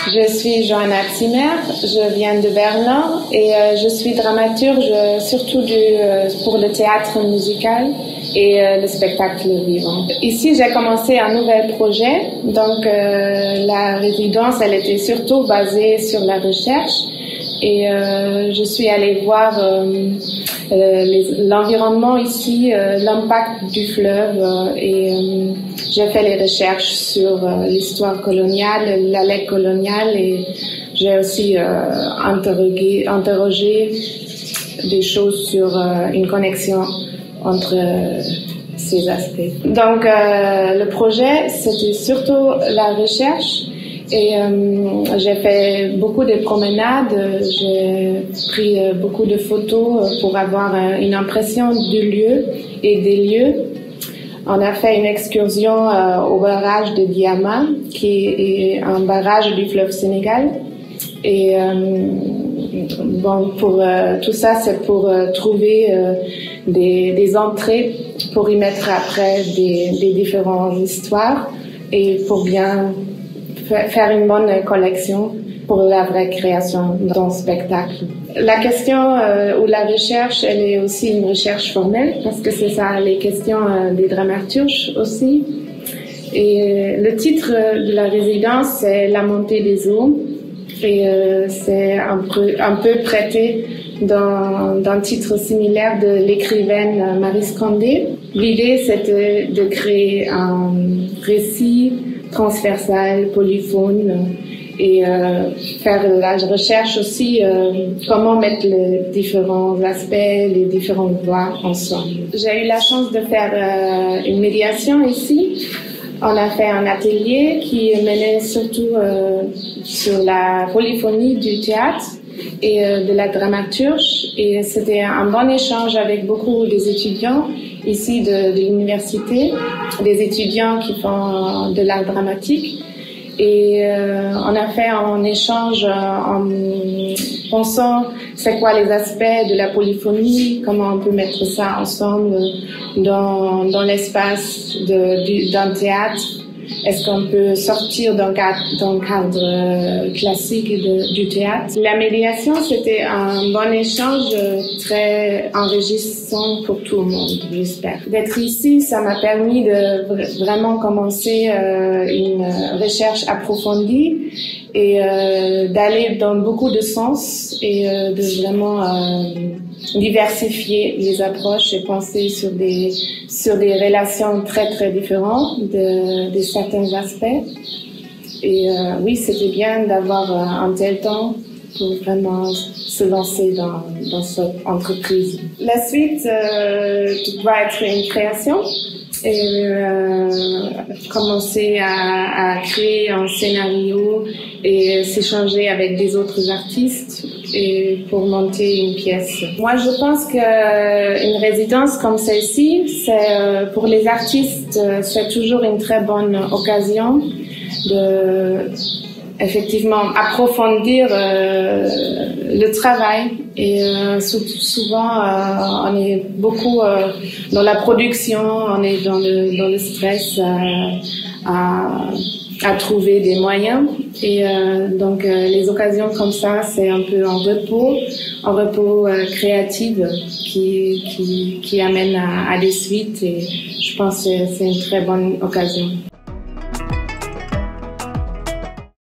Je suis Johanna Zimmer, je viens de Berlin et je suis dramaturge surtout pour le théâtre musical et le spectacle vivant. Ici, j'ai commencé un nouvel projet, donc la résidence, elle était surtout basée sur la recherche et je suis allée voir l'environnement ici, l'impact du fleuve et j'ai fait les recherches sur l'histoire coloniale, la lettre coloniale et j'ai aussi interrogé des choses sur une connexion entre ces aspects. Donc le projet, c'était surtout la recherche et j'ai fait beaucoup de promenades, j'ai pris beaucoup de photos pour avoir une impression du lieu et des lieux. On a fait une excursion au barrage de Diama, qui est un barrage du fleuve Sénégal. Et bon, pour tout ça, c'est pour trouver des entrées pour y mettre après des différentes histoires et pour bien faire une bonne collection pour la vraie création d'un spectacle. La question ou la recherche, elle est aussi une recherche formelle parce que c'est ça les questions des dramaturges aussi. Et le titre de la résidence, c'est La montée des eaux et c'est un peu prêté d'un titre similaire de l'écrivaine Marie Scandé. L'idée, c'était de créer un récit transversal, polyphone et faire la recherche aussi, comment mettre les différents aspects, les différentes voix ensemble. J'ai eu la chance de faire une médiation ici. On a fait un atelier qui menait surtout sur la polyphonie du théâtre et de la dramaturge. Et c'était un bon échange avec beaucoup des étudiants ici de l'université, des étudiants qui font de l'art dramatique. Et on a fait un échange en pensant c'est quoi les aspects de la polyphonie, comment on peut mettre ça ensemble dans l'espace d'un théâtre. Est-ce qu'on peut sortir d'un cadre classique du théâtre? La médiation, c'était un bon échange très enrichissant pour tout le monde, j'espère. D'être ici, ça m'a permis de vraiment commencer une recherche approfondie et d'aller dans beaucoup de sens et de vraiment diversifier les approches et penser sur des relations très très différentes de certains aspects. Et oui, c'était bien d'avoir un tel temps pour vraiment se lancer dans cette entreprise. La suite va être une création et commencer à créer un scénario et s'échanger avec des autres artistes et pour monter une pièce. Moi, je pense qu'une résidence comme celle-ci, c'est pour les artistes, c'est toujours une très bonne occasion de effectivement approfondir le travail et souvent on est beaucoup dans la production, on est dans le stress à trouver des moyens et donc les occasions comme ça, c'est un peu un repos créatif qui amène à des suites et je pense que c'est une très bonne occasion.